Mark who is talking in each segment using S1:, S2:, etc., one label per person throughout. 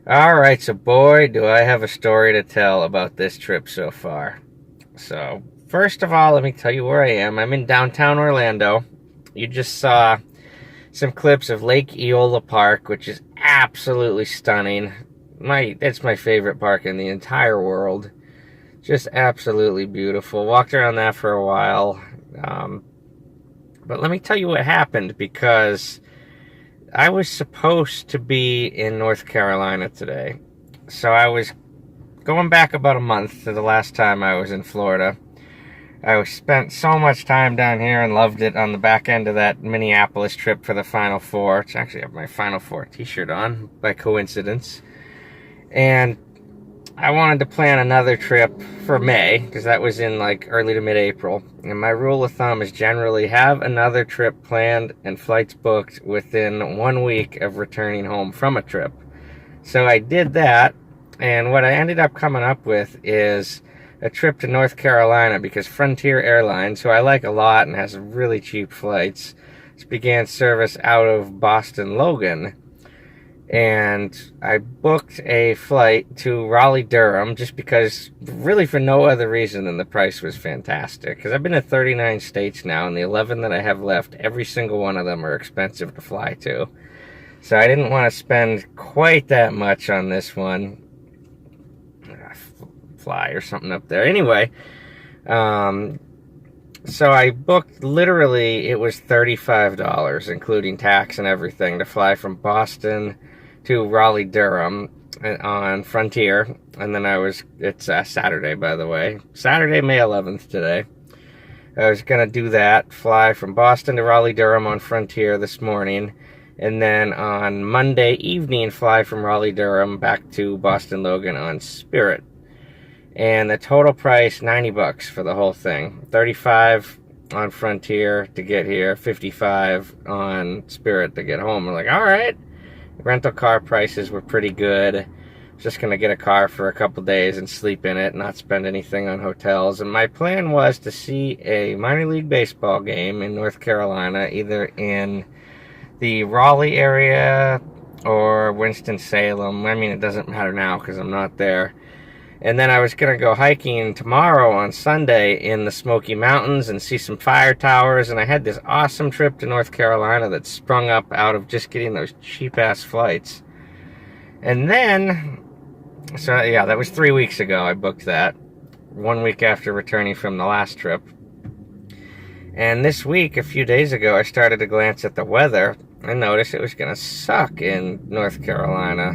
S1: All right, so boy, do I have a story to tell about this trip so far. So, first of all, let me tell you where I am. I'm in downtown Orlando. You just saw some clips of Lake Eola Park, which is absolutely stunning. It's my favorite park in the entire world. Just absolutely beautiful. Walked around that for a while. Um, but let me tell you what happened because I was supposed to be in North Carolina today. So I was going back about a month to the last time I was in Florida. I spent so much time down here and loved it on the back end of that Minneapolis trip for the Final Four. It's actually have my Final Four t-shirt on by coincidence. And I wanted to plan another trip for May because that was in like early to mid-April. And my rule of thumb is generally have another trip planned and flights booked within 1 week of returning home from a trip. So I did that, and what I ended up coming up with is a trip to North Carolina because Frontier Airlines, who I like a lot and has really cheap flights, began service out of Boston Logan. And I booked a flight to Raleigh-Durham just because, really for no other reason than the price was fantastic. Because I've been to 39 states now, and the 11 that I have left, every single one of them are expensive to fly to. So I didn't want to spend quite that much on this one. Fly or something up there. Anyway, so I booked, literally, it was $35, including tax and everything, to fly from Boston to Raleigh-Durham on Frontier. And then it's Saturday, by the way. Saturday, May 11th today. I was going to do that, fly from Boston to Raleigh-Durham on Frontier this morning. And then on Monday evening, fly from Raleigh-Durham back to Boston Logan on Spirit. And the total price, $90 for the whole thing. $35 on Frontier to get here, $55 on Spirit to get home. I'm like, all right. Rental car prices were pretty good. Just going to get a car for a couple days and sleep in it, not spend anything on hotels. And my plan was to see a minor league baseball game in North Carolina, either in the Raleigh area or Winston-Salem. I mean, it doesn't matter now because I'm not there. And then I was going to go hiking tomorrow on Sunday in the Smoky Mountains and see some fire towers. And I had this awesome trip to North Carolina that sprung up out of just getting those cheap-ass flights. And then, so yeah, that was 3 weeks ago I booked that. 1 week after returning from the last trip. And this week, a few days ago, I started to glance at the weather and noticed it was going to suck in North Carolina.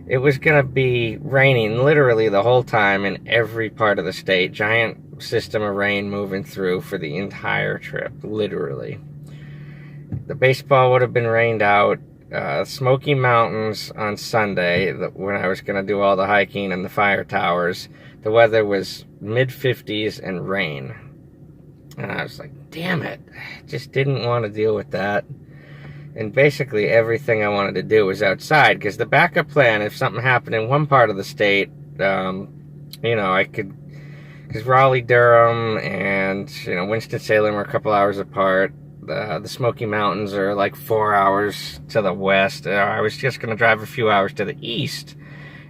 S1: It was going to be raining literally the whole time in every part of the state. Giant system of rain moving through for the entire trip, literally. The baseball would have been rained out. Smoky Mountains on Sunday, when I was going to do all the hiking and the fire towers, the weather was mid-50s and rain. And I was like, damn it. I just didn't want to deal with that. And basically everything I wanted to do was outside, because the backup plan, if something happened in one part of the state, I could, because Raleigh-Durham and, Winston-Salem are a couple hours apart. The Smoky Mountains are like 4 hours to the west. I was just going to drive a few hours to the east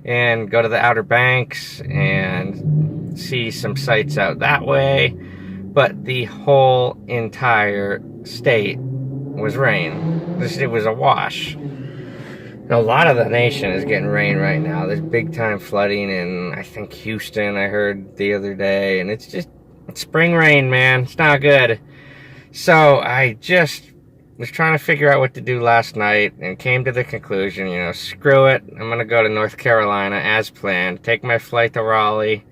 S1: and go to the Outer Banks and see some sights out that way. But the whole entire state was rain. It was a wash. A lot of the nation is getting rain right now. There's big time flooding in, I think, Houston, I heard the other day. And it's spring rain, man. It's not good. So I just was trying to figure out what to do last night and came to the conclusion, screw it. I'm going to go to North Carolina as planned. Take my flight to Raleigh.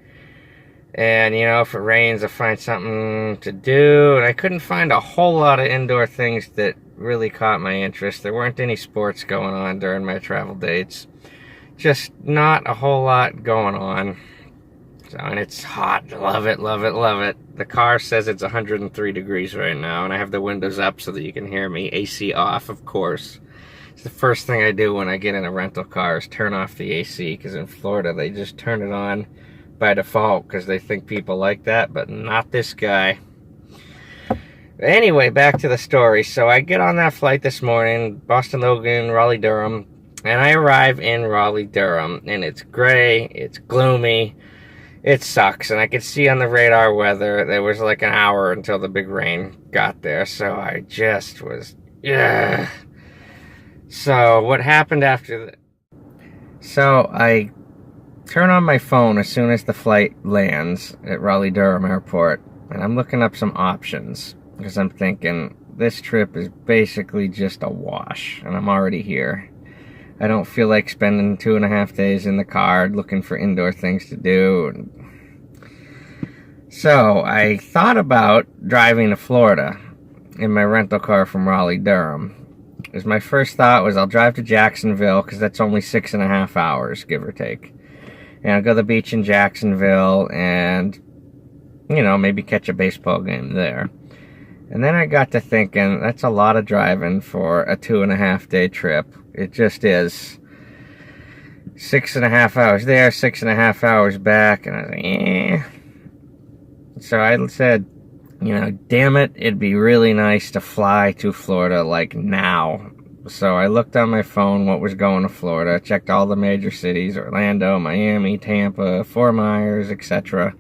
S1: And, if it rains, I'll find something to do. And I couldn't find a whole lot of indoor things that really caught my interest. There weren't any sports going on during my travel dates. Just not a whole lot going on. So, and it's hot. Love it, love it, love it. The car says it's 103 degrees right now, and I have the windows up so that you can hear me. AC off, of course. It's the first thing I do when I get in a rental car is turn off the AC, because in Florida they just turn it on by default because they think people like that, but not this guy. Anyway, back to the story. So I get on that flight this morning, Boston Logan, Raleigh-Durham, And I arrive in Raleigh-Durham, and it's gray, it's gloomy, it sucks. And I could see on the radar weather there was like an hour until the big rain got there, so I just was, yeah. So what happened after that? So I turn on my phone as soon as the flight lands at Raleigh-Durham Airport, and I'm looking up some options, because I'm thinking, this trip is basically just a wash, and I'm already here. I don't feel like spending 2.5 days in the car looking for indoor things to do. So I thought about driving to Florida in my rental car from Raleigh-Durham. Because my first thought was I'll drive to Jacksonville, because that's only 6.5 hours, give or take. And I'll go to the beach in Jacksonville and, you know, maybe catch a baseball game there. And then I got to thinking, that's a lot of driving for a 2.5 day trip. It just is. 6.5 hours there, 6.5 hours back, and I was like, eh. So I said, you know, damn it, it'd be really nice to fly to Florida, like, now. So I looked on my phone what was going to Florida, checked all the major cities, Orlando, Miami, Tampa, Fort Myers, etc.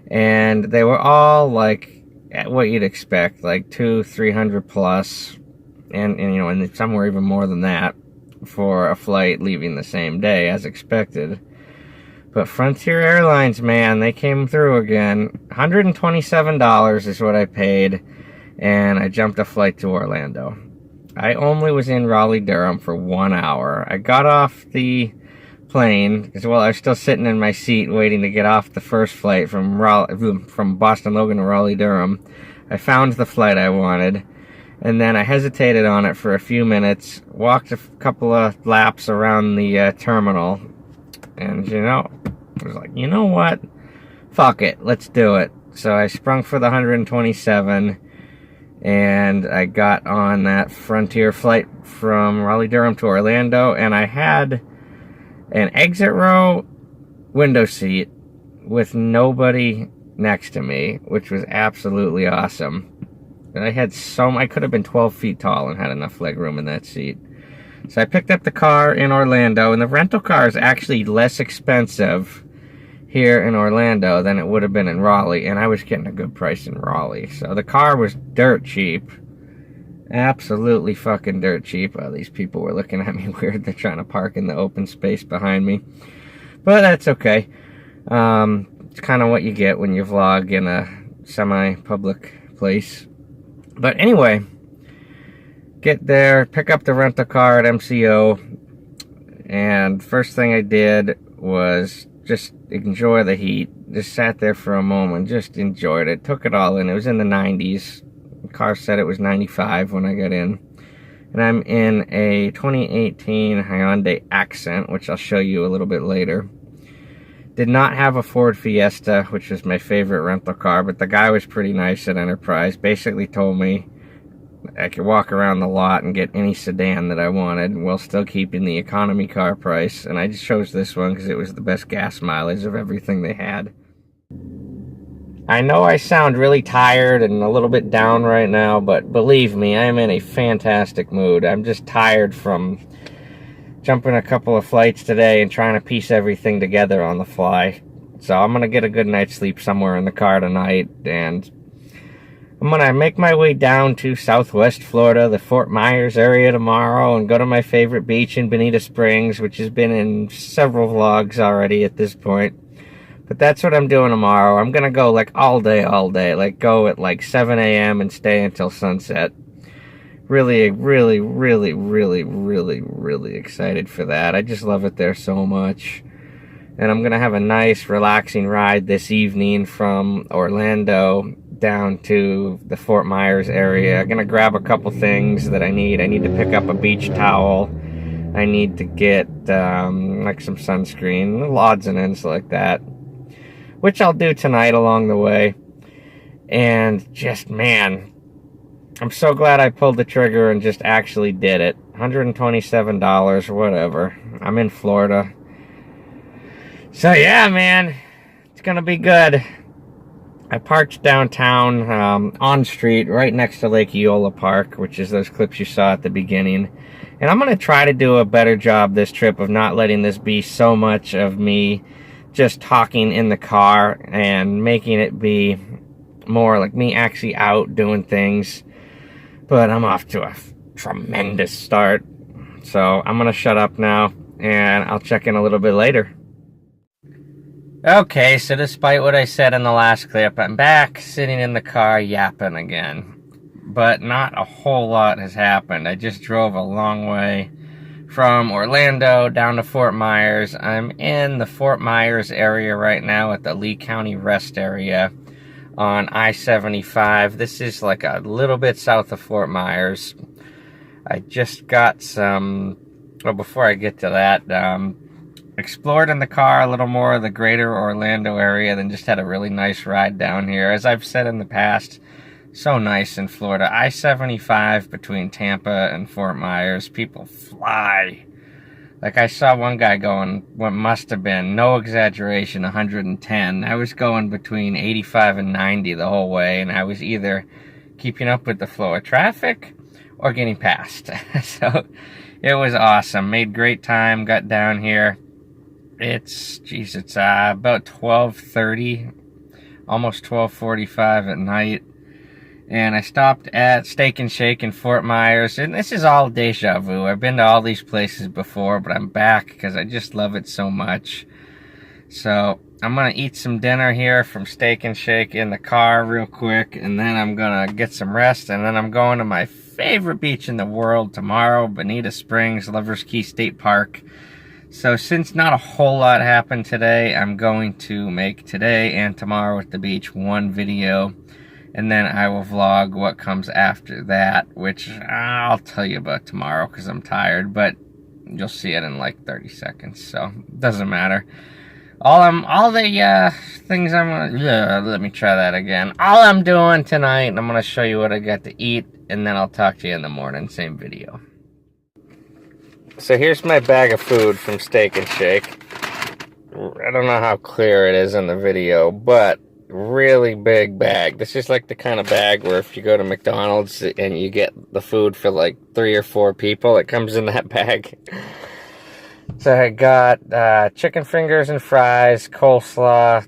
S1: And they were all, like, at what you'd expect, like 200-300 plus, and you know, and somewhere even more than that for a flight leaving the same day as expected. But Frontier Airlines, man, they came through again. $127 is what I paid, and I jumped a flight to Orlando. I only was in Raleigh-Durham for 1 hour. I got off the plane, as well, I was still sitting in my seat waiting to get off the first flight from Boston Logan to Raleigh-Durham. I found the flight I wanted, and then I hesitated on it for a few minutes, walked a couple of laps around the terminal, and, you know, I was like, you know what? Fuck it, let's do it. So I sprung for the 127, and I got on that Frontier flight from Raleigh-Durham to Orlando, and I had an exit row window seat with nobody next to me, which was absolutely awesome. And I could have been 12 feet tall and had enough leg room in that seat. So I picked up the car in Orlando, and the rental car is actually less expensive here in Orlando than it would have been in Raleigh, and I was getting a good price in Raleigh. So the car was dirt cheap. Absolutely fucking dirt cheap. Oh, these people were looking at me weird. They're trying to park in the open space behind me. But that's okay. It's kind of what you get when you vlog in a semi-public place. But anyway, get there, pick up the rental car at MCO, and first thing I did was just enjoy the heat. Just sat there for a moment, just enjoyed it, took it all in. It was in the 90s. The car said it was 95 when I got in. And I'm in a 2018 Hyundai Accent, which I'll show you a little bit later. Did not have a Ford Fiesta, which is my favorite rental car, but the guy was pretty nice at Enterprise. Basically told me I could walk around the lot and get any sedan that I wanted while still keeping the economy car price. And I just chose this one because it was the best gas mileage of everything they had. I know I sound really tired and a little bit down right now, but believe me, I'm in a fantastic mood. I'm just tired from jumping a couple of flights today and trying to piece everything together on the fly. So I'm going to get a good night's sleep somewhere in the car tonight, and I'm going to make my way down to Southwest Florida, the Fort Myers area tomorrow, and go to my favorite beach in Bonita Springs, which has been in several vlogs already at this point. But that's what I'm doing tomorrow. I'm going to go like all day, like go at like 7 a.m. and stay until sunset. Really, really, really, really, really, really excited for that. I just love it there so much. And I'm going to have a nice, relaxing ride this evening from Orlando down to the Fort Myers area. I'm going to grab a couple things that I need. I need to pick up a beach towel. I need to get like some sunscreen, little odds and ends like that, which I'll do tonight along the way. And just, man, I'm so glad I pulled the trigger and just actually did it. $127, whatever. I'm in Florida. So yeah, man, it's gonna be good. I parked downtown on street right next to Lake Eola Park, which is those clips you saw at the beginning. And I'm going to try to do a better job this trip of not letting this be so much of me just talking in the car and making it be more like me actually out doing things. But I'm off to a tremendous start. So I'm going to shut up now, and I'll check in a little bit later. Okay, so despite what I said in the last clip, I'm back sitting in the car yapping again. But not a whole lot has happened. I just drove a long way from Orlando down to Fort Myers. I'm in the Fort Myers area right now at the Lee County Rest area on I-75. This is like a little bit south of Fort Myers. I just got some, well, before I get to that, explored in the car a little more of the greater Orlando area, then just had a really nice ride down here. As I've said in the past, so nice in Florida. I-75 between Tampa and Fort Myers, people fly. Like, I saw one guy going what must have been, no exaggeration, 110. I was going between 85 and 90 the whole way, and I was either keeping up with the flow of traffic or getting past. So it was awesome. Made great time, got down here. It's about 12:30, almost 12:45 at night. And I stopped at Steak and Shake in Fort Myers. And this is all deja vu. I've been to all these places before, but I'm back because I just love it so much. So I'm going to eat some dinner here from Steak and Shake in the car real quick. And then I'm going to get some rest. And then I'm going to my favorite beach in the world tomorrow, Bonita Springs, Lovers Key State Park. So since not a whole lot happened today, I'm going to make today and tomorrow at the beach one video. And then I will vlog what comes after that, which I'll tell you about tomorrow because I'm tired, but you'll see it in like 30 seconds, so it doesn't matter. All the things I'm gonna, let me try that again. All I'm doing tonight, I'm gonna show you what I got to eat, and then I'll talk to you in the morning, same video. So here's my bag of food from Steak and Shake. I don't know how clear it is in the video, but really big bag. This is like the kind of bag where if you go to McDonald's and you get the food for like 3 or 4 people, it comes in that bag. So I got chicken fingers and fries, coleslaw,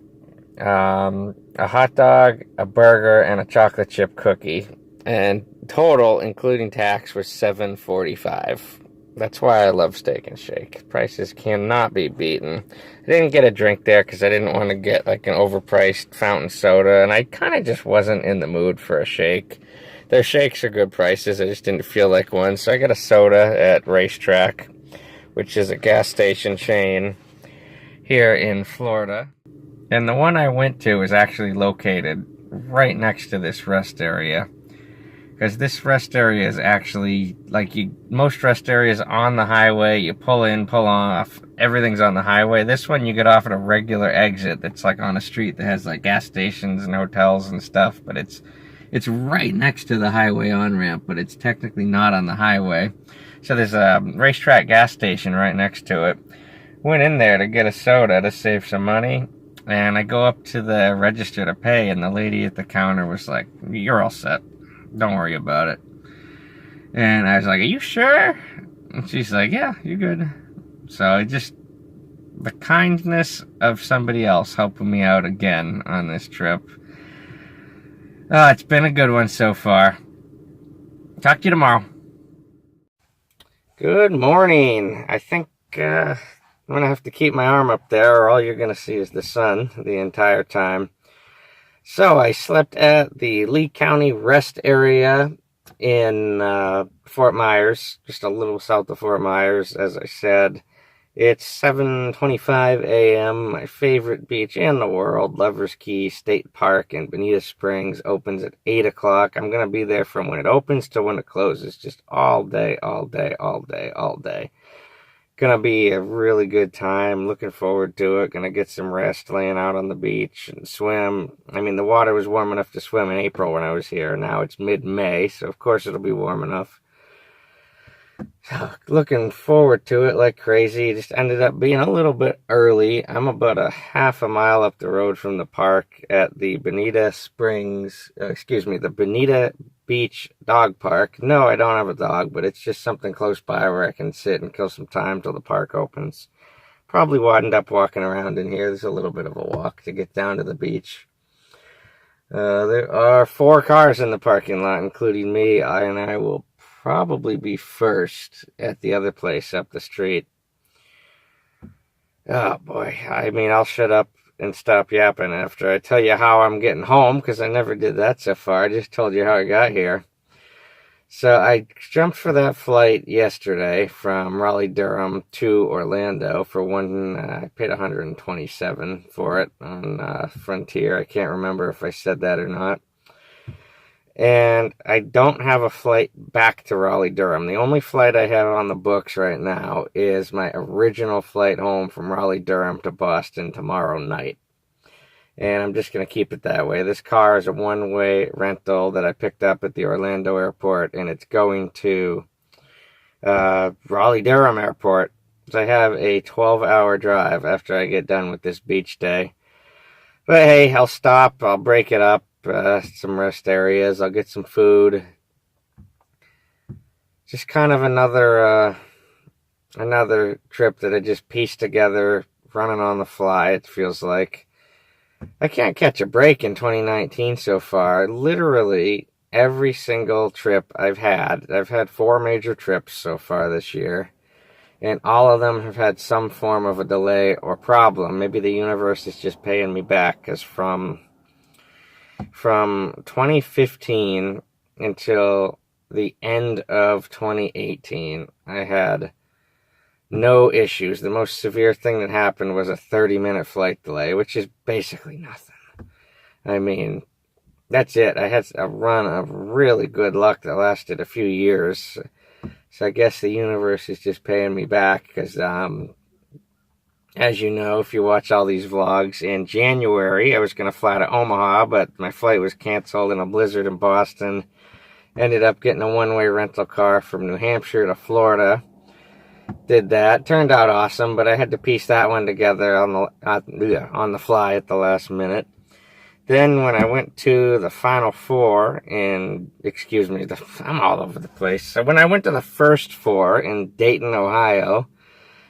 S1: a hot dog, a burger, and a chocolate chip cookie. And total, including tax, was $7.45. That's why I love Steak and Shake. Prices cannot be beaten. I didn't get a drink there because I didn't want to get like an overpriced fountain soda, and I kind of just wasn't in the mood for a shake. Their shakes are good prices. I just didn't feel like one, so I got a soda at Racetrack, which is a gas station chain here in Florida. And the one I went to is actually located right next to this rest area. Because this rest area is actually, like most rest areas on the highway, you pull in, pull off, everything's on the highway. This one you get off at a regular exit that's like on a street that has like gas stations and hotels and stuff, but it's right next to the highway on-ramp, but it's technically not on the highway. So there's a Racetrack gas station right next to it. Went in there to get a soda to save some money, and I go up to the register to pay, and the lady at the counter was like, "You're all set. Don't worry about it." And I was like, "Are you sure?" And she's like, "Yeah, you're good." So the kindness of somebody else helping me out again on this trip. It's been a good one so far. Talk to you tomorrow. Good morning. I think I'm going to have to keep my arm up there, or all you're going to see is the sun the entire time. So I slept at the Lee County Rest Area in Fort Myers, just a little south of Fort Myers, as I said. It's 7:25 a.m. My favorite beach in the world, Lovers Key State Park in Bonita Springs, opens at 8 o'clock. I'm going to be there from when it opens to when it closes, just all day, all day, all day, all day. Gonna be a really good time. Looking forward to it. Gonna get some rest laying out on the beach and swim. I mean, the water was warm enough to swim in April when I was here. Now it's mid-May, so of course it'll be warm enough. Looking forward to it like crazy. It just ended up being a little bit early. I'm about a half a mile up the road from the park at the Bonita Springs, the Bonita Beach Dog Park. No, I don't have a dog, but it's just something close by where I can sit and kill some time till the park opens. Probably will end up walking around in here. There's a little bit of a walk to get down to the beach. There are 4 cars in the parking lot, including me, and I will probably be first at the other place up the street. Oh boy, I mean, I'll shut up and stop yapping after I tell you how I'm getting home, because I never did that so far. I just told you how I got here. So I jumped for that flight yesterday from Raleigh-Durham to Orlando for one. I paid $127 for it on Frontier. I can't remember if I said that or not. And I don't have a flight back to Raleigh-Durham. The only flight I have on the books right now is my original flight home from Raleigh-Durham to Boston tomorrow night. And I'm just going to keep it that way. This car is a one-way rental that I picked up at the Orlando airport, and it's going to Raleigh-Durham airport. So I have a 12-hour drive after I get done with this beach day. But hey, I'll stop. I'll break it up. Some rest areas. I'll get some food. Just kind of another trip that I just pieced together, running on the fly, it feels like. I can't catch a break in 2019 so far. Literally every single trip I've had 4 major trips so far this year, and all of them have had some form of a delay or problem. Maybe the universe is just paying me back, because from 2015 until the end of 2018, I had no issues. The most severe thing that happened was a 30-minute flight delay, which is basically nothing. I mean, that's it. I had a run of really good luck that lasted a few years. So I guess the universe is just paying me back, because, as you know, if you watch all these vlogs, in January I was going to fly to Omaha, but my flight was canceled in a blizzard in Boston. Ended up getting a one-way rental car from New Hampshire to Florida. Did that. Turned out awesome, but I had to piece that one together on the fly at the last minute. Then when I went to the Final Four I'm all over the place. So when I went to the first 4 in Dayton, Ohio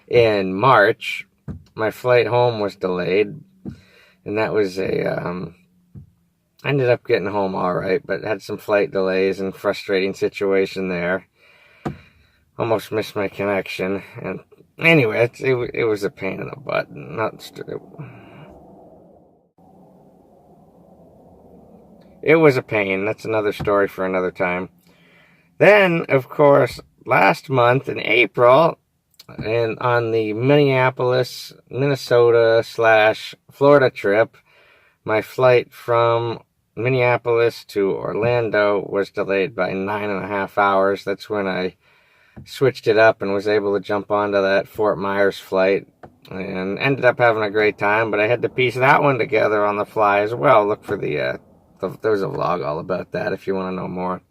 S1: in March, my flight home was delayed, and that was I ended up getting home all right, but had some flight delays and frustrating situation there. Almost missed my connection, and anyway, it was a pain in the butt. It was a pain. That's another story for another time. Then, of course, last month in April, and on the Minneapolis, Minnesota / Florida trip, my flight from Minneapolis to Orlando was delayed by 9.5 hours. That's when I switched it up and was able to jump onto that Fort Myers flight, and ended up having a great time, but I had to piece that one together on the fly as well. Look for there's a vlog all about that if you want to know more.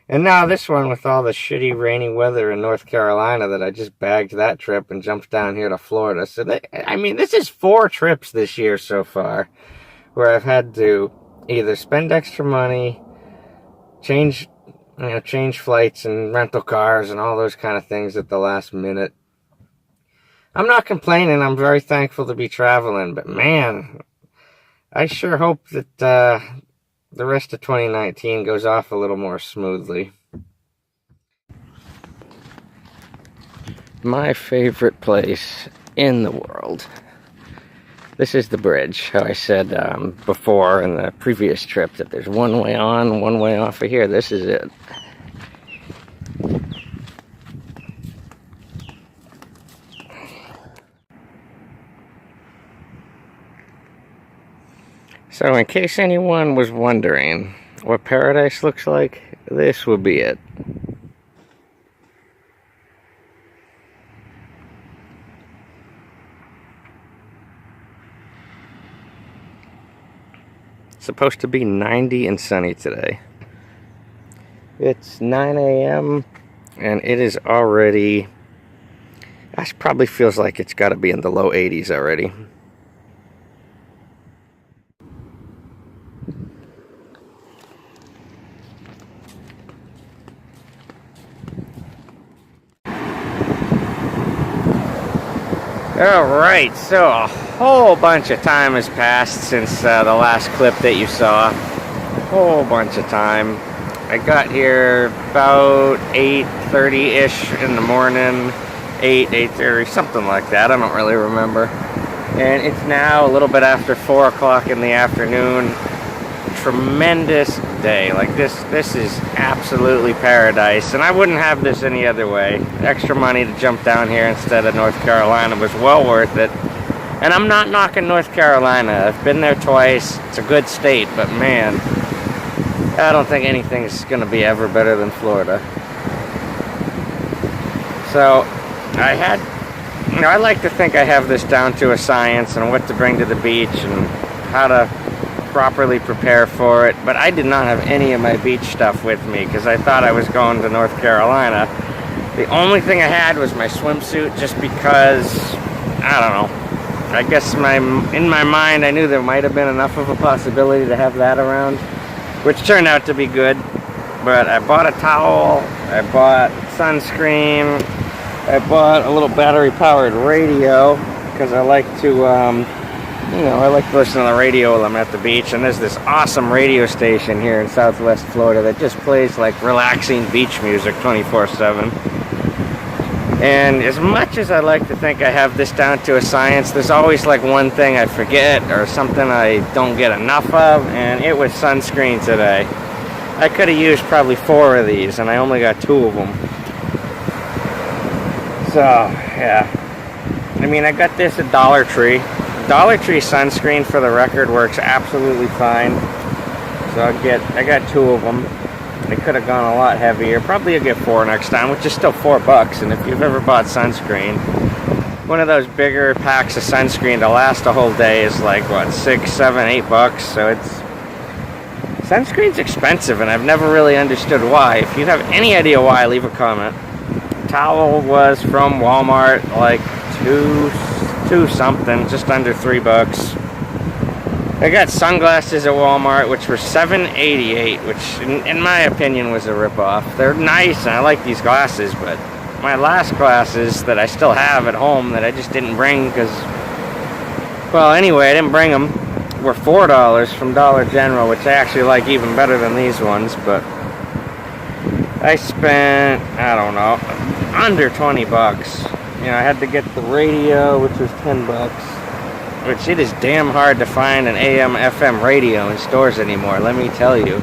S1: And now this one with all the shitty rainy weather in North Carolina, that I just bagged that trip and jumped down here to Florida. So this is 4 trips this year so far where I've had to either spend extra money, change flights and rental cars and all those kind of things at the last minute. I'm not complaining. I'm very thankful to be traveling, but man, I sure hope that the rest of 2019 goes off a little more smoothly. My favorite place in the world. This is the bridge. How I said before in the previous trip that there's one way on, one way off of here. This is it. So in case anyone was wondering what paradise looks like, this would be it. It's supposed to be 90 and sunny today. It's 9 a.m. and it is already, gosh, probably feels like it's got to be in the low 80s already. Alright, so a whole bunch of time has passed since the last clip that you saw. A whole bunch of time. I got here about 8:30-ish in the morning. 8:30, something like that. I don't really remember. And it's now a little bit after 4 o'clock in the afternoon. Tremendous day. Like this is absolutely paradise, and I wouldn't have this any other way. Extra money to jump down here instead of North Carolina was well worth it. And I'm not knocking North Carolina. I've been there twice. It's a good state, but man, I don't think anything's gonna be ever better than Florida. So I like to think I have this down to a science and what to bring to the beach and how to properly prepare for it, but I did not have any of my beach stuff with me because I thought I was going to North Carolina. The only thing I had was my swimsuit, just because, I don't know, I guess in my mind I knew there might have been enough of a possibility to have that around, which turned out to be good. But I bought a towel, I bought sunscreen, I bought a little battery powered radio because I like to I like to listen to the radio while I'm at the beach, and there's this awesome radio station here in Southwest Florida that just plays like relaxing beach music 24/7. And as much as I like to think I have this down to a science, there's always like one thing I forget or something I don't get enough of, and it was sunscreen today. I could have used probably 4 of these, and I only got 2 of them. So, yeah. I mean, I got this at Dollar Tree. Dollar Tree sunscreen, for the record, works absolutely fine. So I got 2 of them. They could have gone a lot heavier. Probably you'll get 4 next time, which is still $4. And if you've ever bought sunscreen, one of those bigger packs of sunscreen to last a whole day is like, what, $6, $7, $8? So sunscreen's expensive, and I've never really understood why. If you have any idea why, leave a comment. Towel was from Walmart, like two something, just under $3. I got sunglasses at Walmart, which were $7.88, which in my opinion was a ripoff. They're nice and I like these glasses, but my last glasses that I still have at home that I just didn't bring because, well, anyway, I didn't bring them, were $4 from Dollar General, which I actually like even better than these ones. But I spent, I don't know, under $20. You know, I had to get the radio, which was $10, which it is damn hard to find an AM FM radio in stores anymore, let me tell you.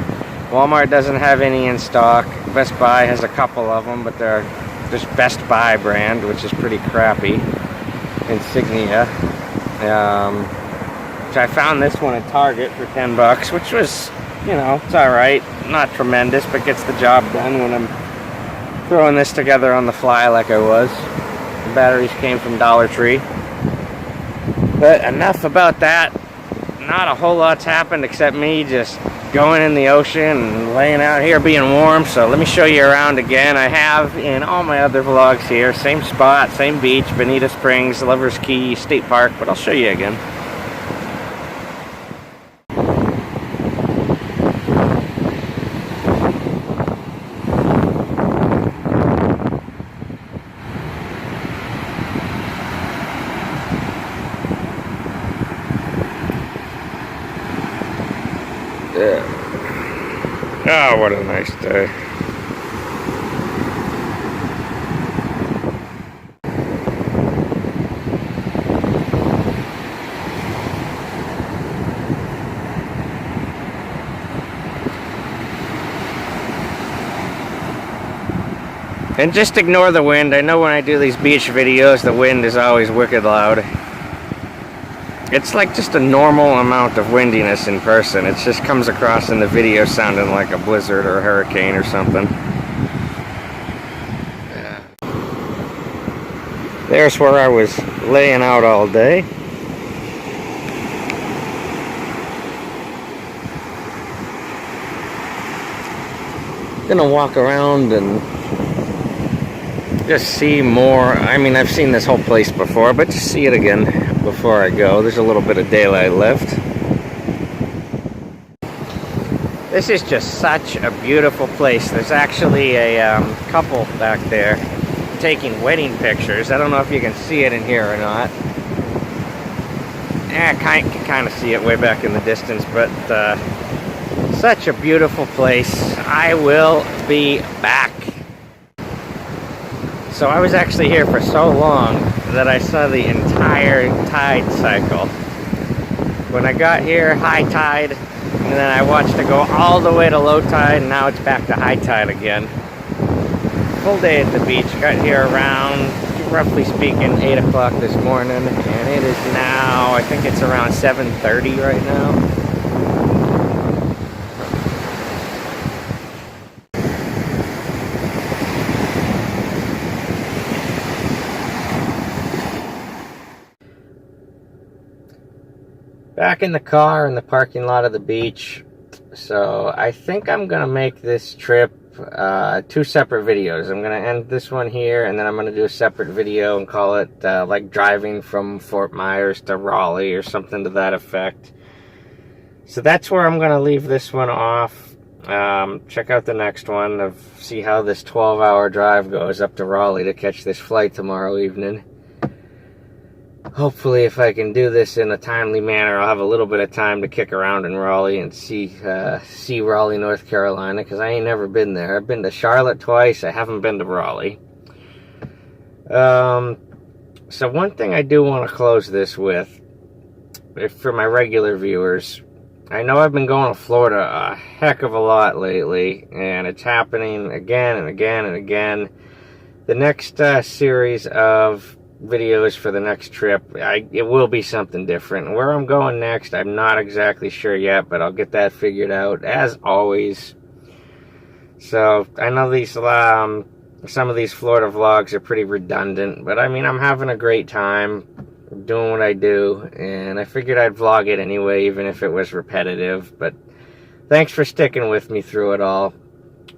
S1: Walmart doesn't have any in stock. Best Buy has a couple of them, but they're just Best Buy brand, which is pretty crappy. Insignia. Which I found this one at Target for $10, which was, you know, it's alright. Not tremendous, but gets the job done when I'm throwing this together on the fly like I was. The batteries came from Dollar Tree. But enough about that. Not a whole lot's happened except me just going in the ocean and laying out here being warm. So let me show you around again. I have in all my other vlogs here, same spot, same beach, Bonita Springs, Lover's Key State Park, but I'll show you again. Oh, what a nice day. And just ignore the wind. I know when I do these beach videos, the wind is always wicked loud. It's like just a normal amount of windiness in person. It just comes across in the video sounding like a blizzard or a hurricane or something. Yeah. There's where I was laying out all day. Gonna walk around and just see more. I mean, I've seen this whole place before, but just see it again before I go. There's a little bit of daylight left. This is just such a beautiful place. There's actually a couple back there taking wedding pictures. I don't know if you can see it in here or not. I can kind of see it way back in the distance, but such a beautiful place. I will be back. So I was actually here for so long that I saw the entire tide cycle. When I got here, high tide, and then I watched it go all the way to low tide, and now it's back to high tide again. Full day at the beach. Got here around, roughly speaking, 8 o'clock this morning, and it is now, I think it's around 7:30 right now. Back in the car in the parking lot of the beach. So I think I'm gonna make this trip 2 separate videos. I'm gonna end this one here, and then I'm gonna do a separate video and call it like driving from Fort Myers to Raleigh or something to that effect. So that's where I'm gonna leave this one off. Check out the next one of see how this 12-hour drive goes up to Raleigh to catch this flight tomorrow evening. Hopefully, if I can do this in a timely manner, I'll have a little bit of time to kick around in Raleigh and see Raleigh, North Carolina, because I ain't never been there. I've been to Charlotte twice. I haven't been to Raleigh. So one thing I do want to close this with, for my regular viewers, I know I've been going to Florida a heck of a lot lately, and it's happening again and again and again. The next series of videos for the next trip, it will be something different. Where I'm going next, I'm not exactly sure yet, but I'll get that figured out as always. So I know these some of these Florida vlogs are pretty redundant, but I mean, I'm having a great time doing what I do, and I figured I'd vlog it anyway, even if it was repetitive. But thanks for sticking with me through it all.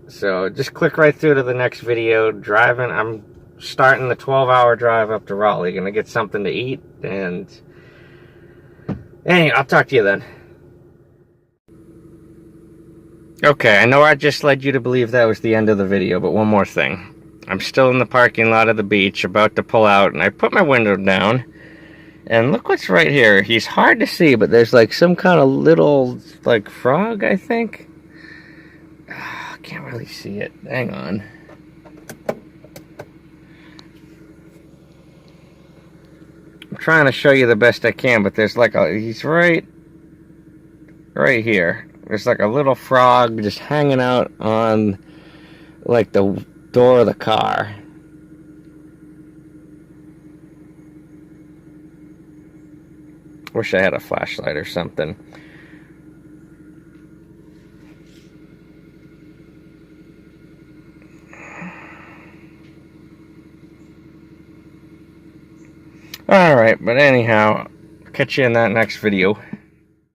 S1: So just click right through to the next video. I'm starting the 12-hour drive up to Raleigh. Gonna get something to eat, and anyway, I'll talk to you then. Okay, I know I just led you to believe that was the end of the video, but one more thing. I'm still in the parking lot of the beach, about to pull out, and I put my window down, and look what's right here. He's hard to see, but there's like some kind of little, like, frog, I think. I can't really see it. Hang on. I'm trying to show you the best I can, but there's like he's right here. There's like a little frog just hanging out on like the door of the car. Wish I had a flashlight or something. Alright, but anyhow, catch you in that next video.